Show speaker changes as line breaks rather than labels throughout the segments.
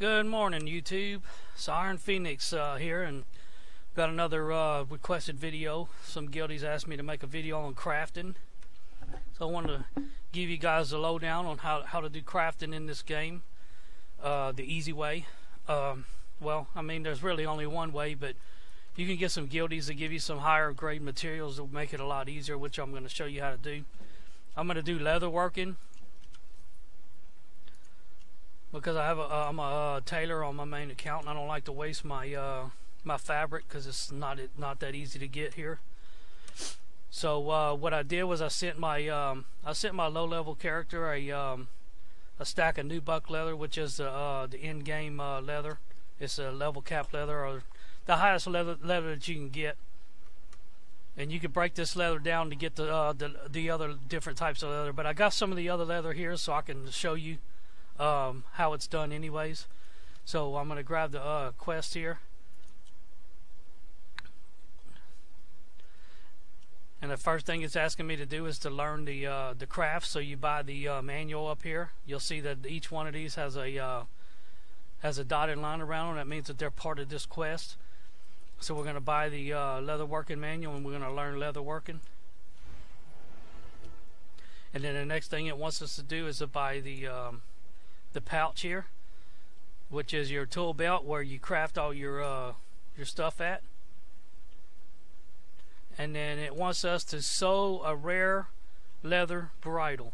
Good morning, YouTube. It's Iron Phoenix here, and got another requested video. Some guildies asked me to make a video on crafting, so I wanted to give you guys a lowdown on how to do crafting in this game, the easy way. Well, I mean, there's really only one way, but you can get some guildies that give you some higher grade materials that will make it a lot easier, which I'm going to show you how to do. I'm going to do leather working, because I'm a tailor on my main account, and I don't like to waste my my fabric because it's not that easy to get here. So what I did was I sent my low-level character a stack of nubuck leather, which is the in-game leather. It's a level cap leather, or the highest leather that you can get. And you can break this leather down to get the other different types of leather. But I got some of the other leather here, so I can show you how it's done anyways. So I'm going to grab the quest here, and the first thing it's asking me to do is to learn the craft. So you buy the manual up here. You'll see that each one of these has a dotted line around them. That means that they're part of this quest. So we're going to buy the leather working manual, and we're going to learn leather working. And then the next thing it wants us to do is to buy the pouch here, which is your tool belt where you craft all your stuff at. And then it wants us to sew a rare leather bridle,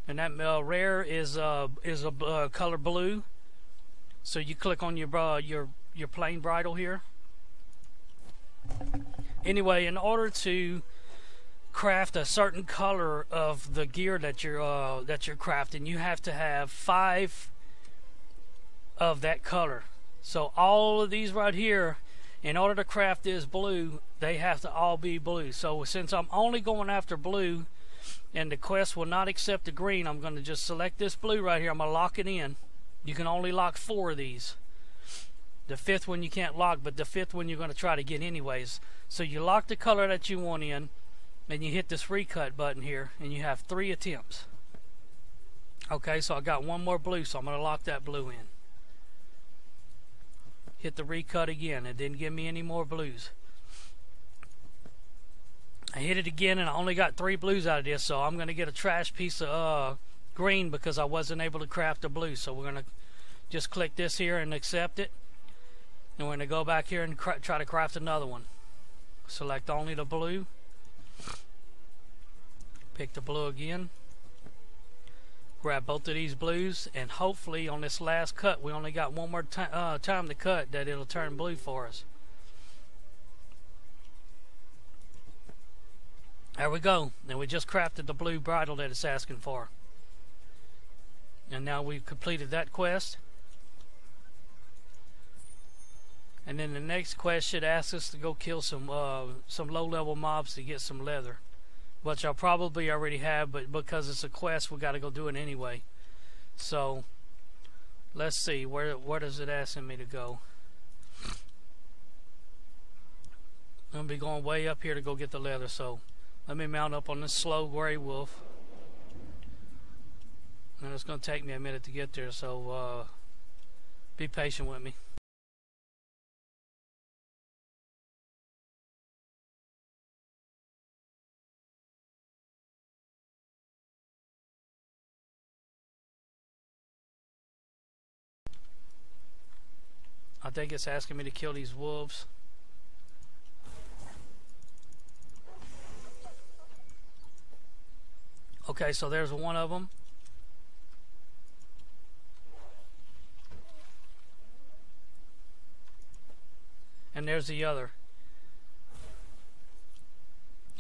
and that rare is a color blue. So you click on your plain bridle here. Anyway, in order to craft a certain color of the gear that you're crafting, you have to have 5 of that color. So all of these right here, in order to craft this blue, they have to all be blue. So since I'm only going after blue, and the quest will not accept the green, I'm going to just select this blue right here. I'm going to lock it in. You can only lock 4 of these. The 5th one you can't lock, but the 5th one you're going to try to get anyways. So you lock the color that you want in, and you hit this recut button here, and you have 3 attempts. Okay, so I got one more blue, so I'm going to lock that blue in. Hit the recut again. It didn't give me any more blues. I hit it again, and I only got 3 blues out of this, so I'm going to get a trash piece of green because I wasn't able to craft a blue. So we're going to just click this here and accept it, and we're going to go back here and try to craft another one. Select only the blue. Pick the blue again. Grab both of these blues, and hopefully on this last cut, we only got one more time to cut, that it'll turn blue for us. There we go. And we just crafted the blue bridle that it's asking for. And now we've completed that quest. And then the next quest should ask us to go kill some low-level mobs to get some leather, which I probably already have, but because it's a quest, we got to go do it anyway. So let's see, where does it asking me to go? I'm gonna be going way up here to go get the leather. So let me mount up on this slow gray wolf, and it's gonna take me a minute to get there. So be patient with me. I think it's asking me to kill these wolves. Okay, so there's one of them. And there's the other.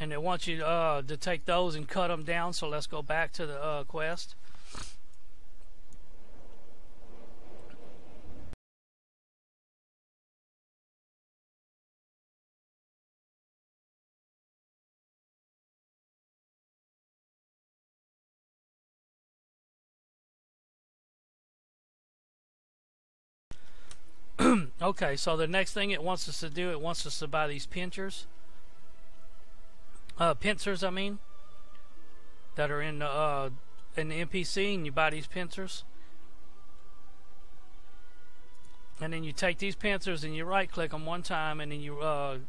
And it wants you to take those and cut them down, so let's go back to the quest. Okay, so the next thing it wants us to do, it wants us to buy these pincers. Pincers, I mean, that are in the NPC, and you buy these pincers. And then you take these pincers and you right click them one time, and then you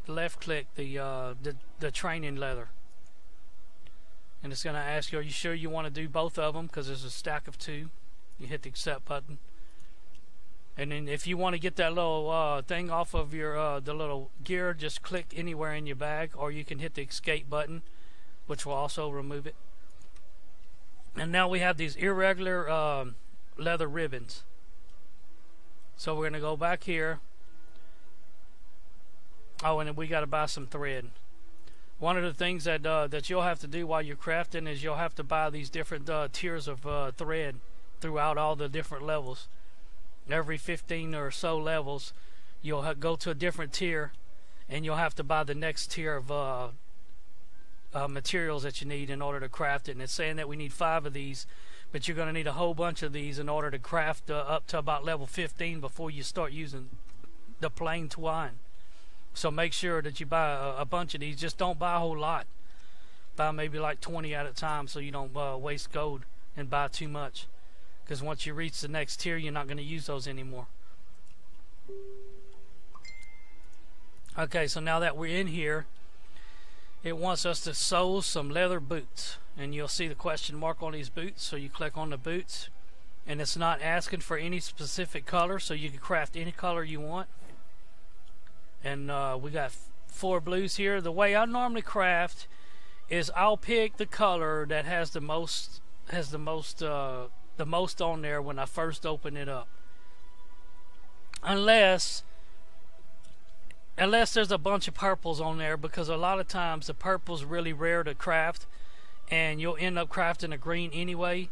left click the training leather. And it's going to ask you, are you sure you want to do both of them? Because there's a stack of 2. You hit the accept button. And then if you want to get that little thing off of your the little gear, just click anywhere in your bag, or you can hit the escape button, which will also remove it. And now we have these irregular leather ribbons. So we're going to go back here. Oh, and then we got to buy some thread. One of the things that that you'll have to do while you're crafting is you'll have to buy these different tiers of thread throughout all the different levels. Every 15 or so levels, you'll go to a different tier, and you'll have to buy the next tier of materials that you need in order to craft it. And it's saying that we need 5 of these, but you're going to need a whole bunch of these in order to craft up to about level 15 before you start using the plain twine. So make sure that you buy a bunch of these. Just don't buy a whole lot. Buy maybe like 20 at a time, so you don't waste gold and buy too much. Because once you reach the next tier, you're not going to use those anymore. Okay, so now that we're in here, it wants us to sew some leather boots. And you'll see the question mark on these boots. So you click on the boots, and it's not asking for any specific color, so you can craft any color you want. And we got 4 blues here. The way I normally craft is I'll pick the color that has the most on there when I first open it up. Unless there's a bunch of purples on there, because a lot of times the purple's really rare to craft, and you'll end up crafting a green anyway.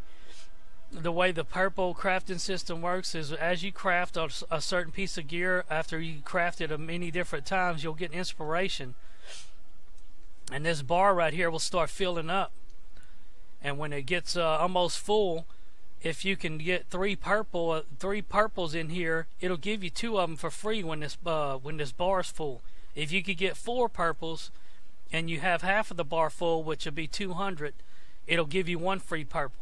The way the purple crafting system works is as you craft a certain piece of gear, after you craft it many different times, you'll get inspiration, and this bar right here will start filling up. And when it gets almost full, if you can get 3 purples in here, it'll give you 2 of them for free when this bar is full. If you could get 4 purples and you have half of the bar full, which will be 200, it'll give you 1 free purple.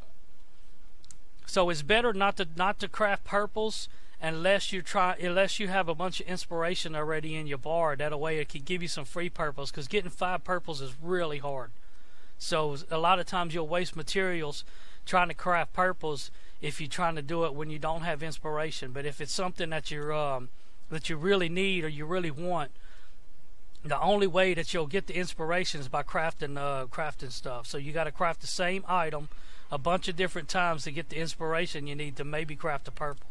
So it's better not to craft purples unless you have a bunch of inspiration already in your bar. That way it can give you some free purples, because getting 5 purples is really hard. So a lot of times you'll waste materials trying to craft purples if you're trying to do it when you don't have inspiration. But if it's something that you really need or you really want, the only way that you'll get the inspiration is by crafting stuff. So you got to craft the same item a bunch of different times to get the inspiration you need to maybe craft a purple.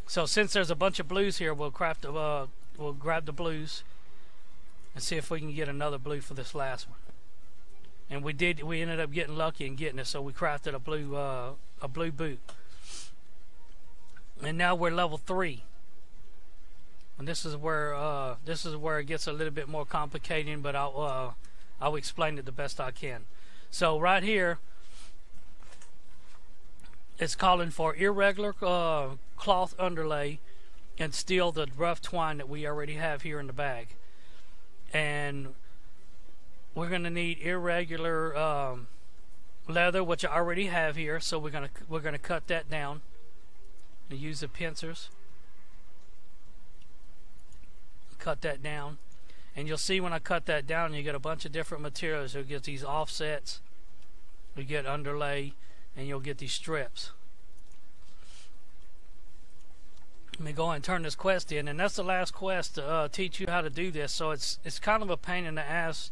So since there's a bunch of blues here, we'll grab the blues and see if we can get another blue for this last one. And we ended up getting lucky and getting it, so we crafted a blue boot. And now we're level 3. And this is where it gets a little bit more complicated, but I'll explain it the best I can. So right here, it's calling for irregular cloth underlay and still the rough twine that we already have here in the bag. And we're going to need irregular leather, which I already have here. So we're gonna cut that down and use the pincers. Cut that down, and you'll see when I cut that down, you get a bunch of different materials. You'll get these offsets, you get underlay, and you'll get these strips. Let me go ahead and turn this quest in, and that's the last quest to teach you how to do this. So it's kind of a pain in the ass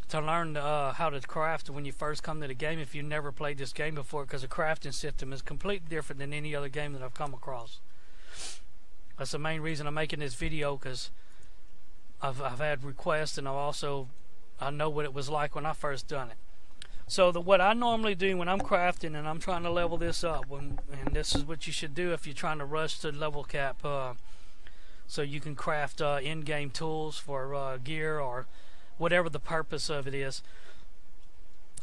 to learn how to craft when you first come to the game if you've never played this game before, because the crafting system is completely different than any other game that I've come across. That's the main reason I'm making this video, because I've had requests, and I know what it was like when I first done it. So what I normally do when I'm crafting and I'm trying to level this up, and this is what you should do if you're trying to rush to level cap, so you can craft in-game tools for gear or whatever the purpose of it is.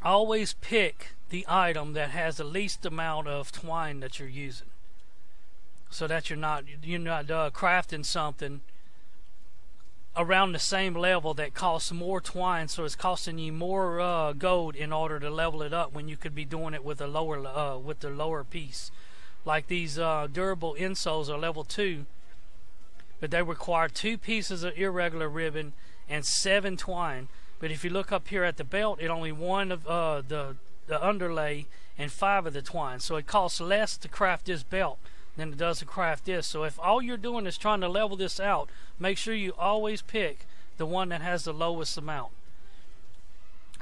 Always pick the item that has the least amount of twine that you're using, so that you're not crafting something around the same level that costs more twine, so it's costing you more gold in order to level it up, when you could be doing it with a lower piece. Like these durable insoles are level 2, but they require 2 pieces of irregular ribbon and 7 twine. But if you look up here at the belt, it only 1 of the underlay and 5 of the twine. So it costs less to craft this belt than it does to craft this. So if all you're doing is trying to level this out, make sure you always pick the one that has the lowest amount.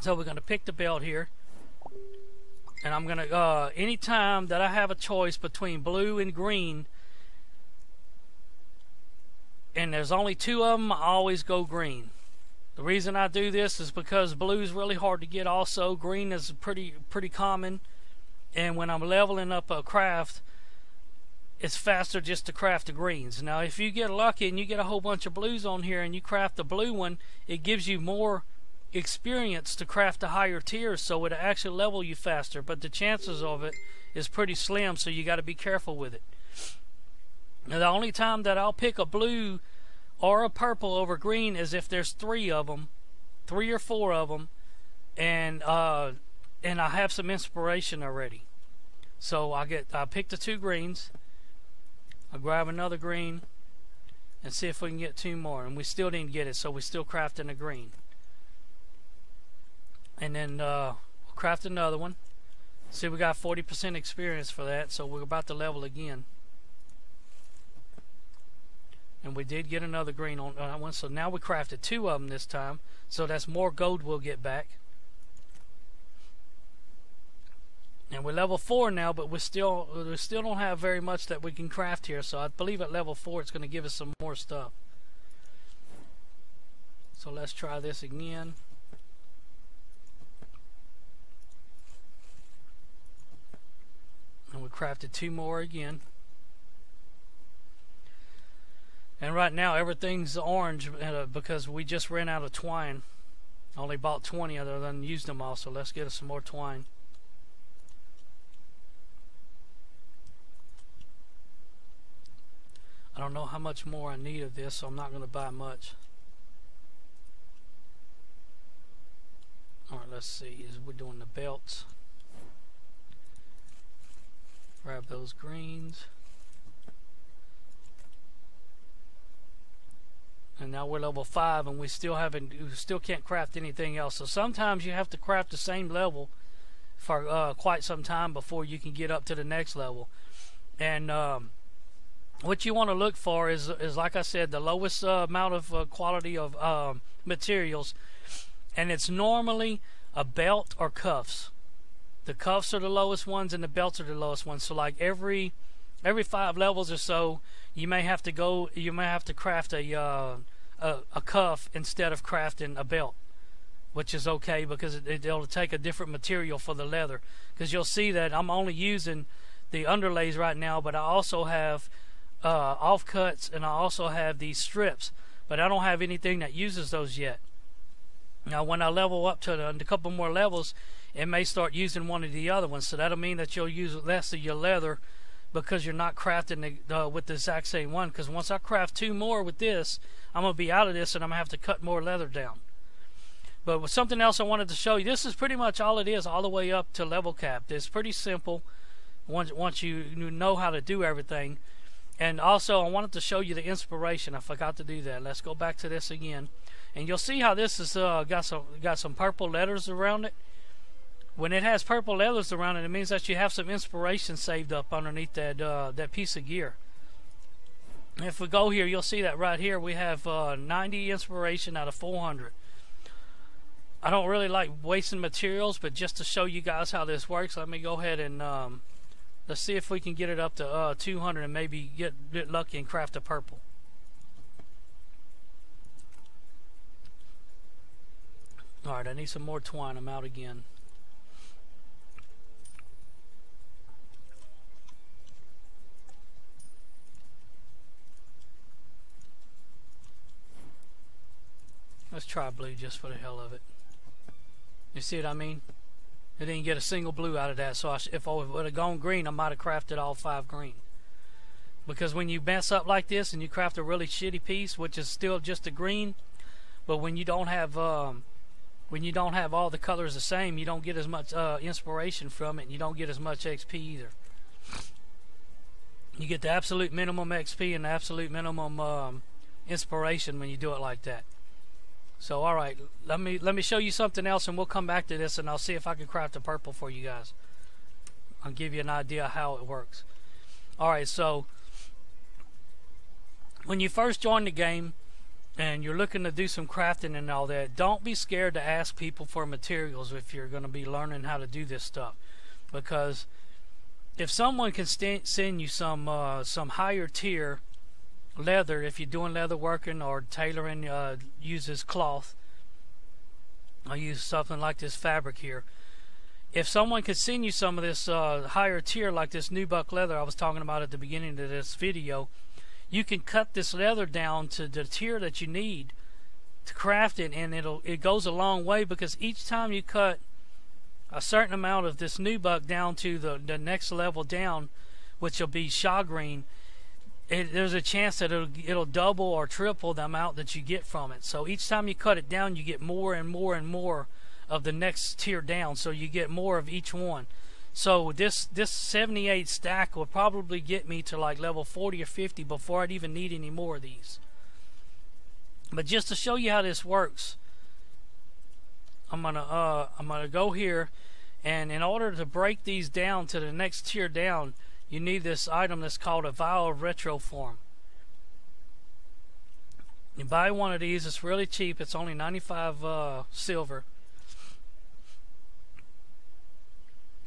So we're going to pick the belt here, and I'm going to anytime that I have a choice between blue and green, and there's only 2 of them, I always go green. The reason I do this is because blue is really hard to get. Also, green is pretty common, and when I'm leveling up a craft, it's faster just to craft the greens. Now, if you get lucky and you get a whole bunch of blues on here and you craft the blue one, it gives you more experience to craft the higher tiers, so it'll actually level you faster. But the chances of it is pretty slim, so you got to be careful with it. Now, the only time that I'll pick a blue or a purple over green is if there's 3 of them, 3 or 4 of them, and I have some inspiration already. So I pick the 2 greens. I'll grab another green and see if we can get 2 more. And we still didn't get it, so we're still crafting a green. And then we'll craft another one. See, we got 40% experience for that, so we're about to level again. And we did get another green on that one, so now we crafted 2 of them this time. So that's more gold we'll get back. And we're level 4 now, but we still don't have very much that we can craft here. So I believe at level 4 it's going to give us some more stuff. So let's try this again. And we crafted 2 more again. And right now everything's orange because we just ran out of twine. I only bought 20 other than used them all. So let's get us some more twine. I don't know how much more I need of this, so I'm not going to buy much. Alright, let's see. We're doing the belts. Grab those greens. And now we're level 5, and we still can't craft anything else. So sometimes you have to craft the same level for quite some time before you can get up to the next level. And what you want to look for is like I said, the lowest amount of quality of materials, and it's normally a belt or cuffs. The cuffs are the lowest ones, and the belts are the lowest ones. So like every 5 levels or so, you may have to craft a cuff instead of crafting a belt, which is okay because it'll take a different material for the leather. Because you'll see that I'm only using the underlays right now, but I also have offcuts, and I also have these strips, but I don't have anything that uses those yet. Now when I level up to a couple more levels, it may start using one of the other ones, so that'll mean that you'll use less of your leather because you're not crafting with the exact same one. Because once I craft 2 more with this, I'm going to be out of this, and I'm going to have to cut more leather down. But with something else I wanted to show you, this is pretty much all it is, all the way up to level cap. It's pretty simple once you know how to do everything. And also I wanted to show you the inspiration. I forgot to do that. Let's go back to this again, and you'll see how this has got some purple letters around it. When it has purple letters around it, it means that you have some inspiration saved up underneath that piece of gear. If we go here, you'll see that right here we have 90 inspiration out of 400. I don't really like wasting materials, but just to show you guys how this works, let me go ahead and let's see if we can get it up to 200 and maybe get lucky and craft a purple. Alright, I need some more twine. I'm out again. Let's try blue just for the hell of it. You see what I mean? I didn't get a single blue out of that, so if I would have gone green, I might have crafted all 5 green. Because when you mess up like this and you craft a really shitty piece, which is still just a green, but when you don't have all the colors the same, you don't get as much inspiration from it, and you don't get as much XP either. You get the absolute minimum XP and the absolute minimum inspiration when you do it like that. So alright, let me show you something else, and we'll come back to this, and I'll see if I can craft a purple for you guys. I'll give you an idea how it works. Alright, so when you first join the game and you're looking to do some crafting and all that, don't be scared to ask people for materials if you're going to be learning how to do this stuff, because if someone can send you some higher tier leather, if you're doing leather working or tailoring, uses cloth. I'll use something like this fabric here. If someone could send you some of this higher tier, like this nubuck leather I was talking about at the beginning of this video, you can cut this leather down to the tier that you need to craft it, and it goes a long way, because each time you cut a certain amount of this nubuck down to the next level down, which will be shagreen, there's a chance that it'll double or triple the amount that you get from it. So each time you cut it down, you get more and more and more of the next tier down, so you get more of each one. So this 78 stack will probably get me to like level 40 or 50 before I'd even need any more of these. But just to show you how this works, I'm gonna go here, and in order to break these down to the next tier down, you need this item that's called a vial of retroform. You buy one of these, it's really cheap, it's only 95 silver.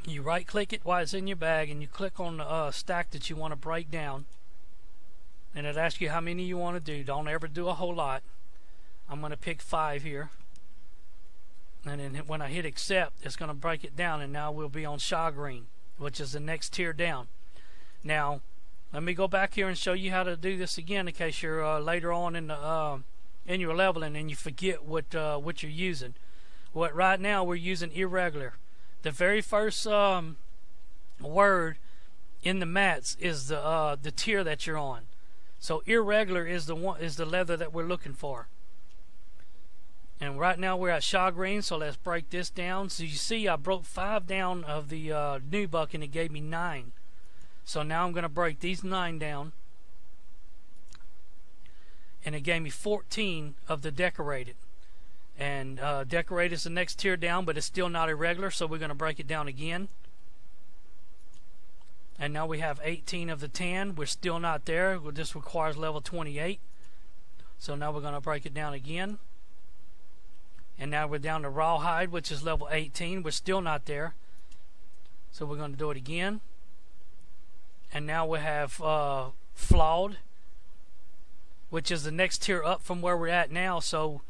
You right click it while it's in your bag, and you click on the stack that you want to break down, and it asks you how many you want to do. Don't ever do a whole lot. I'm going to pick 5 here, and then when I hit accept, it's going to break it down, and now we'll be on shagreen, which is the next tier down. Now let me go back here and show you how to do this again, in case you're later on in your leveling and you forget what you're using. Right now we're using irregular. The very first word in the mats is the tier that you're on. So irregular is the leather that we're looking for. And right now we're at shagreen, so let's break this down. So you see I broke 5 down of the nubuck, and it gave me 9. So now I'm going to break these 9 down, and it gave me 14 of the decorated. And decorated is the next tier down, but it's still not irregular, so we're going to break it down again. And now we have 18 of the tan. We're still not there. This requires level 28. So now we're going to break it down again. And now we're down to rawhide, which is level 18. We're still not there. So we're going to do it again. And now we have flawed, which is the next tier up from where we're at now. So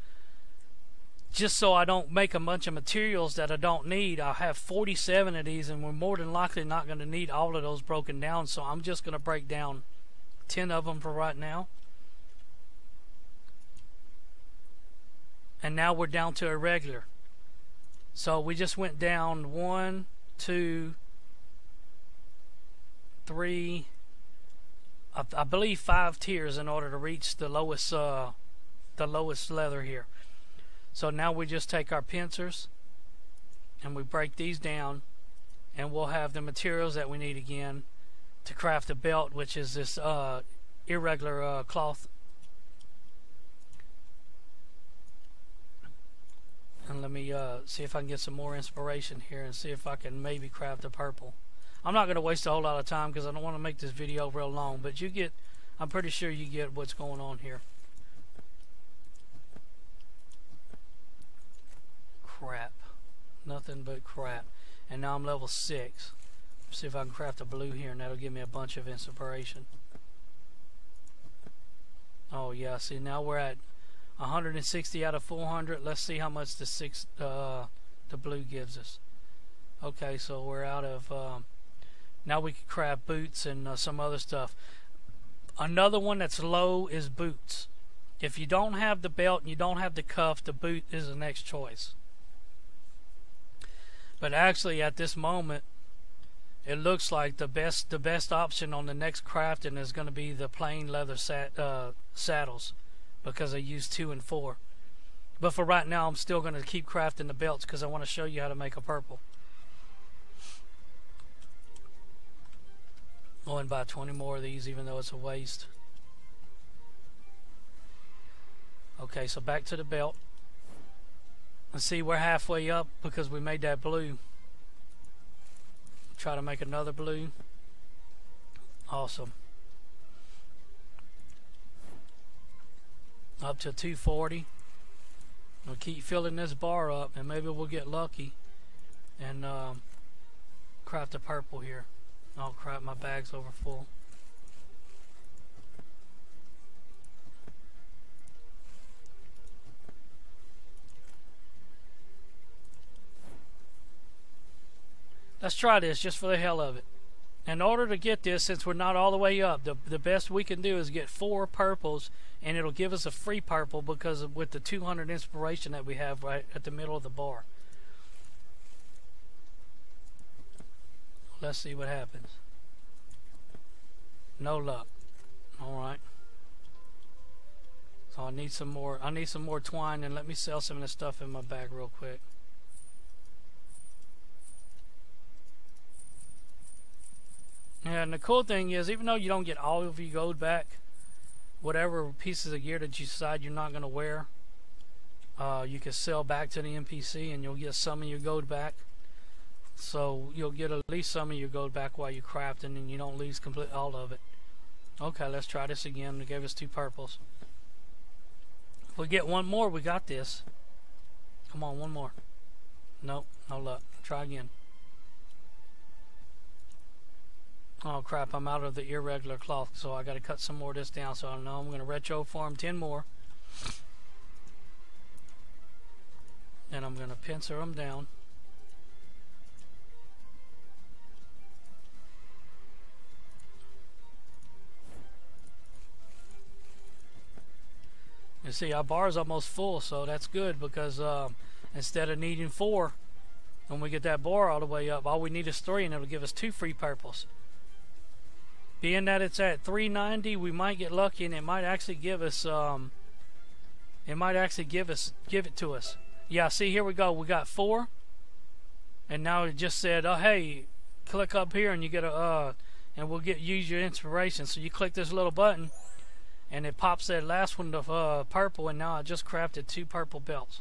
just so I don't make a bunch of materials that I don't need, I'll have 47 of these, and we're more than likely not going to need all of those broken down. So I'm just going to break down 10 of them for right now. And now we're down to irregular. So we just went down 1, 2, 3, I believe 5 tiers in order to reach the lowest leather here. So now we just take our pincers and we break these down, and we'll have the materials that we need again to craft a belt, which is this irregular cloth. And let me see if I can get some more inspiration here and see if I can maybe craft a purple. I'm not going to waste a whole lot of time because I don't want to make this video real long, but I'm pretty sure you get what's going on here. Crap. Nothing but crap. And now I'm level 6. See if I can craft a blue here, and that'll give me a bunch of inspiration. Oh yeah, see now we're at 160 out of 400. Let's see how much the blue gives us. Okay, so we're out of now we can craft boots and some other stuff. Another one that's low is boots. If you don't have the belt and you don't have the cuff, the boot is the next choice. But actually at this moment it looks like the best option on the next crafting is going to be the plain leather saddles, because I use 2 and 4. But for right now I'm still going to keep crafting the belts because I want to show you how to make a purple. Go and buy 20 more of these, even though it's a waste. Okay, so back to the belt. Let's see, we're halfway up because we made that blue. Try to make another blue. Awesome. Up to 240. We'll keep filling this bar up, and maybe we'll get lucky and craft a purple here. Oh crap, my bag's over full. Let's try this just for the hell of it. In order to get this, since we're not all the way up, the best we can do is get 4 purples, and it'll give us a free purple because of, with the 200 inspiration that we have right at the middle of the bar. Let's see what happens. No luck. Alright. So I need some more. I need some more twine, and let me sell some of this stuff in my bag real quick. Yeah, and the cool thing is, even though you don't get all of your gold back, whatever pieces of gear that you decide you're not going to wear, you can sell back to the NPC and you'll get some of your gold back. So you'll get at least some of your gold back while you're crafting, and you don't lose complete all of it. Okay, let's try this again. They gave us 2 purples. If we get one more, we got this. Come on, one more. Nope, no luck. Try again. Oh crap, I'm out of the irregular cloth, so I gotta cut some more of this down. So I know I'm gonna retro farm 10 more. And I'm gonna pincer them down. You see, our bar is almost full, so that's good because instead of needing 4, when we get that bar all the way up, all we need is 3, and it'll give us 2 free purples. Being that it's at 390, we might get lucky, and it might actually give us give it to us. Yeah, see, here we go. We got 4, and now it just said, oh hey, click up here and you get a and we'll use your inspiration. So you click this little button and it pops that last one to purple, and now I just crafted 2 purple belts.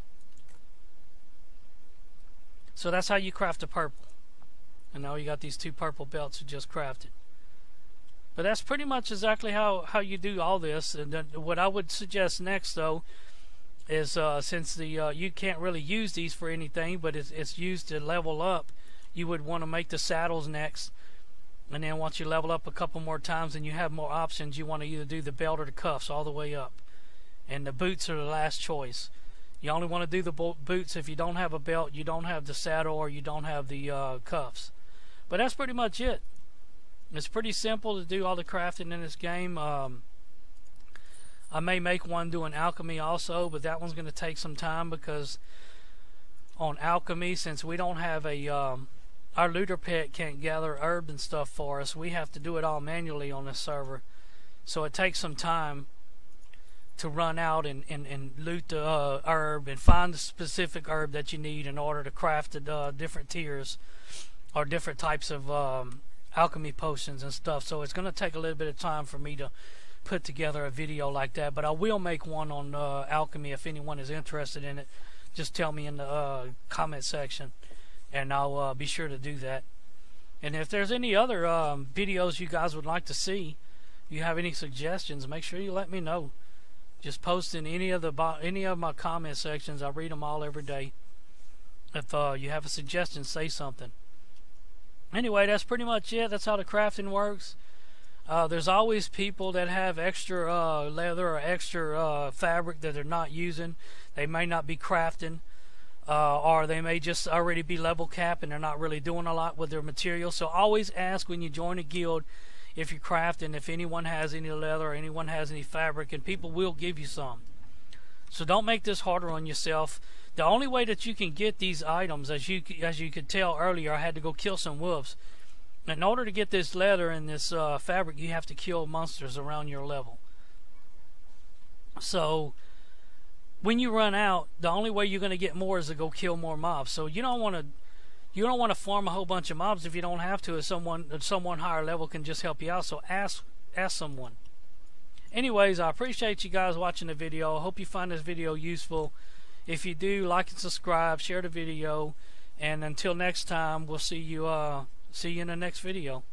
So that's how you craft a purple. And now you got these 2 purple belts you just crafted. But that's pretty much exactly how you do all this. And then what I would suggest next, though, is since the you can't really use these for anything, but it's used to level up, you would want to make the saddles next. And then once you level up a couple more times and you have more options, you want to either do the belt or the cuffs all the way up. And the boots are the last choice. You only want to do the boots if you don't have a belt, you don't have the saddle, or you don't have the cuffs. But that's pretty much it. It's pretty simple to do all the crafting in this game. I may make one doing alchemy also, but that one's going to take some time because on alchemy, since we don't have a our looter pet can't gather herb and stuff for us, we have to do it all manually on this server. So it takes some time to run out and loot the herb and find the specific herb that you need in order to craft the different tiers or different types of alchemy potions and stuff. So it's going to take a little bit of time for me to put together a video like that, but I will make one on alchemy if anyone is interested in it. Just tell me in the comment section and I'll be sure to do that. And if there's any other videos you guys would like to see, if you have any suggestions, make sure you let me know. Just post in any of my comment sections. I read them all every day. If you have a suggestion, say something. Anyway, that's pretty much it. That's how the crafting works. There's always people that have extra leather or extra fabric that they're not using. They may not be crafting, or they may just already be level cap and they're not really doing a lot with their material. So always ask when you join a guild if you're crafting if anyone has any leather or anyone has any fabric, and people will give you some. So don't make this harder on yourself. The only way that you can get these items, as you could tell earlier, I had to go kill some wolves. In order to get this leather and this fabric, you have to kill monsters around your level. So when you run out, the only way you're going to get more is to go kill more mobs. So you don't want to farm a whole bunch of mobs if you don't have to. If someone higher level can just help you out. So ask someone. Anyways, I appreciate you guys watching the video. I hope you find this video useful. If you do, like and subscribe, share the video, and until next time, we'll see you in the next video.